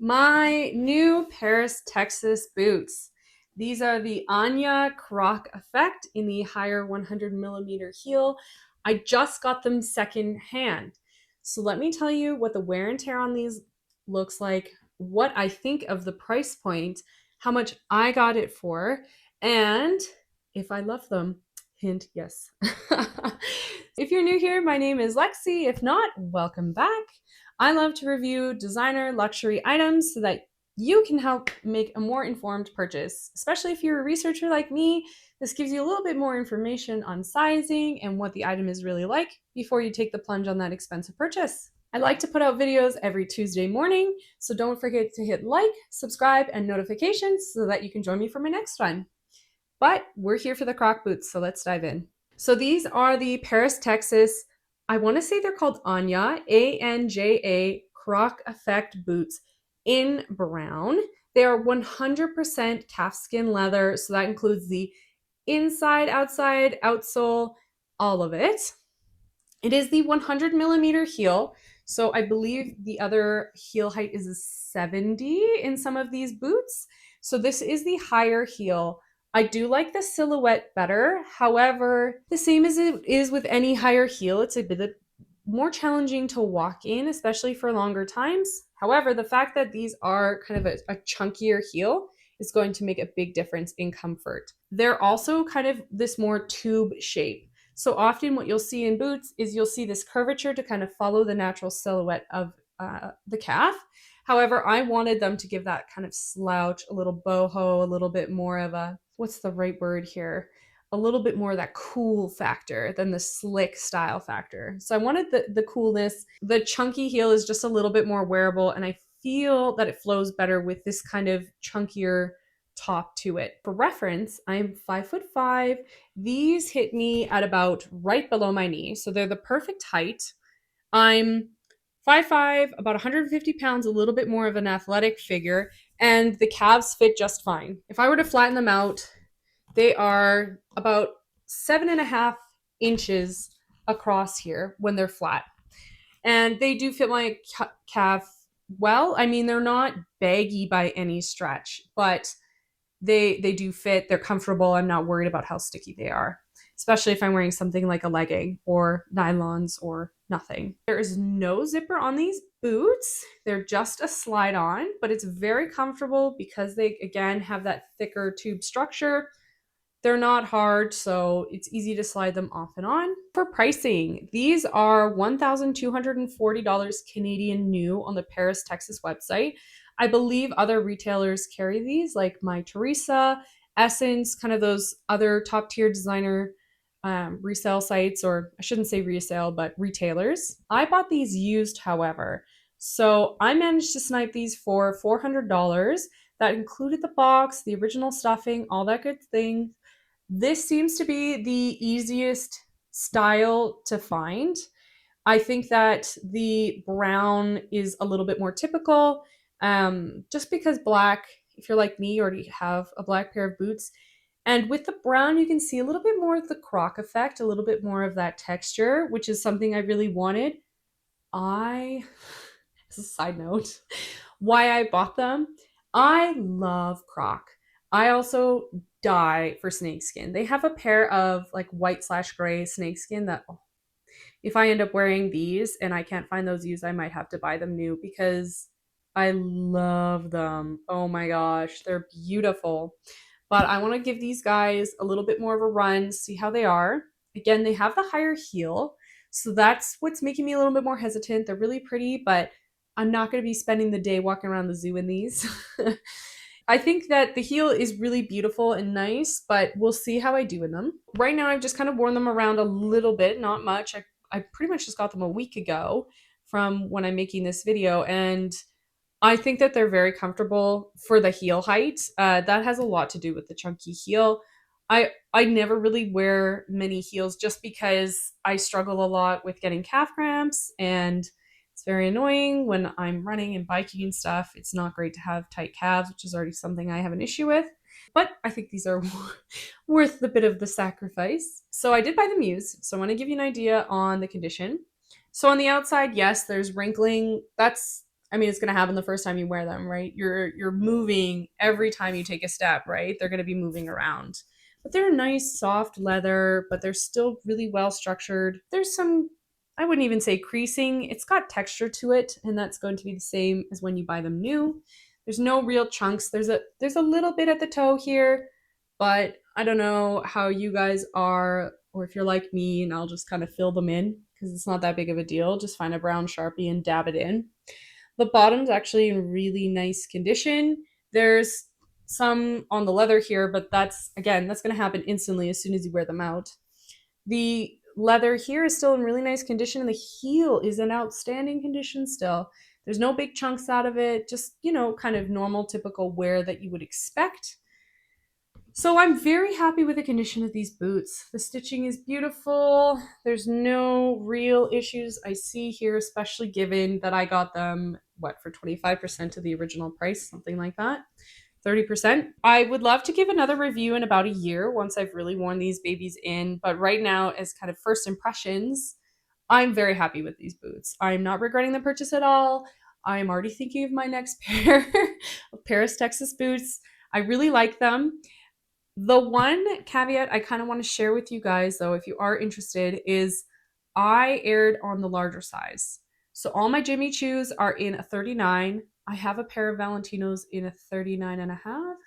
My new Paris, Texas boots. These are the Anja Croc Effect in the higher 100 millimeter heel. I just got them secondhand. So let me tell you what the wear and tear on these looks like, what I think of the price point, how much I got it for, and if I love them. Hint, yes. If you're new here, my name is Lexi. If not, welcome back. I love to review designer luxury items so that you can help make a more informed purchase. Especially if you're a researcher like me, this gives you a little bit more information on sizing and what the item is really like before you take the plunge on that expensive purchase. I like to put out videos every Tuesday morning, so don't forget to hit like, subscribe, and notifications so that you can join me for my next one. But we're here for the Croc boots, so let's dive in. So these are the Paris, Texas, I want to say they're called Anja, Anja Croc Effect boots in brown. They are 100% calfskin leather, so that includes the inside, outside, outsole, all of it. It is the 100 millimeter heel, so I believe the other heel height is a 70 in some of these boots. So this is the higher heel. I do like the silhouette better. However, the same as it is with any higher heel, it's a bit more challenging to walk in, especially for longer times. However, the fact that these are kind of a chunkier heel is going to make a big difference in comfort. They're also kind of this more tube shape. So often what you'll see in boots is you'll see this curvature to kind of follow the natural silhouette of the calf. However, I wanted them to give that kind of slouch, a little boho, a little bit more of a, what's the right word here? A little bit more of that cool factor than the slick style factor. So I wanted the coolness. The chunky heel is just a little bit more wearable, and I feel that it flows better with this kind of chunkier top to it. For reference, I'm 5'5". These hit me at about right below my knee. So they're the perfect height. I'm 5'5", about 150 pounds, a little bit more of an athletic figure, and the calves fit just fine. If I were to flatten them out, they are about 7.5 inches across here when they're flat. And they do fit my calf well. I mean, they're not baggy by any stretch, but they do fit. They're comfortable. I'm not worried about how sticky they are, especially if I'm wearing something like a legging or nylons or nothing. There is no zipper on these boots. They're just a slide on, but it's very comfortable because they, again, have that thicker tube structure. They're not hard, so it's easy to slide them off and on. For pricing, these are $1,240 Canadian new on the Paris, Texas website. I believe other retailers carry these, like My Teresa, Essence, kind of those other top tier designer resale sites, or I shouldn't say resale, but retailers. I bought these used, however. So I managed to snipe these for $400. That included the box, the original stuffing, all that good thing. This seems to be the easiest style to find. I think that the brown is a little bit more typical, just because black, if you're like me, you already have a black pair of boots. And with the brown, you can see a little bit more of the croc effect, a little bit more of that texture, which is something I really wanted. I, as a side note, why I bought them, I love Croc. I also die for snakeskin. They have a pair of like white/gray snakeskin that, oh, if I end up wearing these and I can't find those used, I might have to buy them new because I love them. Oh my gosh, they're beautiful. But I want to give these guys a little bit more of a run, see how they are. Again, they have the higher heel, so that's what's making me a little bit more hesitant. They're really pretty, but I'm not going to be spending the day walking around the zoo in these. I think that the heel is really beautiful and nice, but we'll see how I do in them. Right now, I've just kind of worn them around a little bit, not much. I pretty much just got them a week ago from when I'm making this video, and I think that they're very comfortable for the heel height. That has a lot to do with the chunky heel. I never really wear many heels just because I struggle a lot with getting calf cramps, and it's very annoying when I'm running and biking and stuff. It's not great to have tight calves, which is already something I have an issue with. But I think these are worth the bit of the sacrifice. So I did buy them used. So I want to give you an idea on the condition. So on the outside, yes, there's wrinkling. That's I mean, it's going to happen the first time you wear them, right? You're moving every time you take a step, right? They're going to be moving around. But they're a nice soft leather, but they're still really well structured. There's some, I wouldn't even say creasing. It's got texture to it, and that's going to be the same as when you buy them new. There's no real chunks. There's a little bit at the toe here, but I don't know how you guys are, or if you're like me, and I'll just kind of fill them in because it's not that big of a deal. Just find a brown Sharpie and dab it in. The bottom's actually in really nice condition. There's some on the leather here, but that's going to happen instantly as soon as you wear them out. The leather here is still in really nice condition, and the heel is in outstanding condition still. There's no big chunks out of it, just, kind of normal, typical wear that you would expect. So I'm very happy with the condition of these boots. The stitching is beautiful. There's no real issues I see here, especially given that I got them, for 25% of the original price, something like that. 30%. I would love to give another review in about a year once I've really worn these babies in, but right now, as kind of first impressions, I'm very happy with these boots. I'm not regretting the purchase at all. I'm already thinking of my next pair of Paris, Texas boots. I really like them. The one caveat I kind of want to share with you guys, though, if you are interested, is I aired on the larger size. So all my Jimmy Choos are in a 39. I have a pair of Valentinos in a 39 and a half.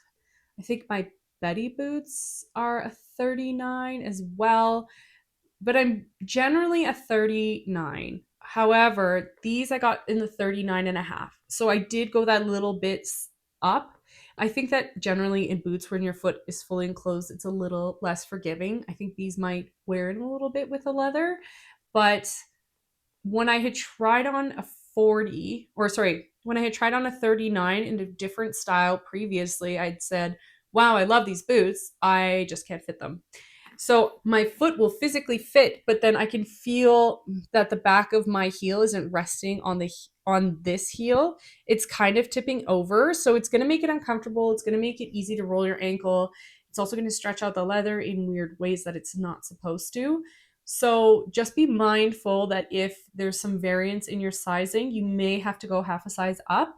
I think my Betty boots are a 39 as well, but I'm generally a 39. However, these I got in the 39 and a half. So I did go that little bit up. I think that generally in boots when your foot is fully enclosed, it's a little less forgiving. I think these might wear in a little bit with the leather, but when I had tried on a 40, or sorry, when I had tried on a 39 in a different style previously, I'd said, wow, I love these boots. I just can't fit them. So my foot will physically fit, but then I can feel that the back of my heel isn't resting on this heel. It's kind of tipping over, so it's going to make it uncomfortable. It's going to make it easy to roll your ankle. It's also going to stretch out the leather in weird ways that it's not supposed to. So just be mindful that if there's some variance in your sizing, you may have to go half a size up.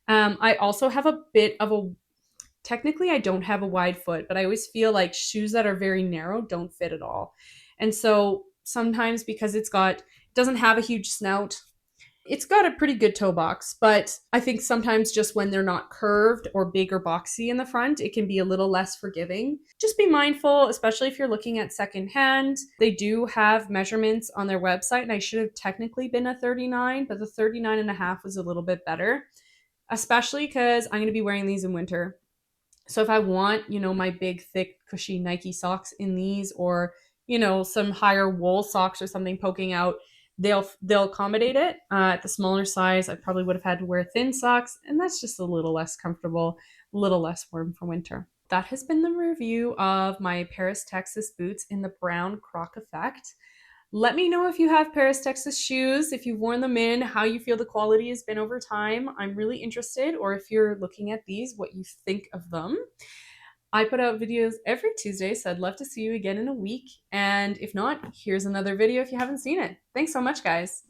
I also have a bit of a technically I don't have a wide foot, but I always feel like shoes that are very narrow don't fit at all. And so sometimes because it doesn't have a huge snout, it's got a pretty good toe box, but I think sometimes just when they're not curved or big or boxy in the front, it can be a little less forgiving. Just be mindful, especially if you're looking at secondhand. They do have measurements on their website, and I should have technically been a 39, but the 39 and a half was a little bit better, especially because I'm going to be wearing these in winter. So if I want, my big, thick, cushy Nike socks in these, or, some higher wool socks or something poking out, they'll accommodate it. At the smaller size, I probably would have had to wear thin socks, and that's just a little less comfortable, a little less warm for winter. That has been the review of my Paris, Texas boots in the brown Croc effect. Let me know if you have Paris, Texas shoes, if you've worn them in, how you feel the quality has been over time. I'm really interested, or if you're looking at these, what you think of them. I put out videos every Tuesday, so I'd love to see you again in a week. And if not, here's another video if you haven't seen it. Thanks so much, guys.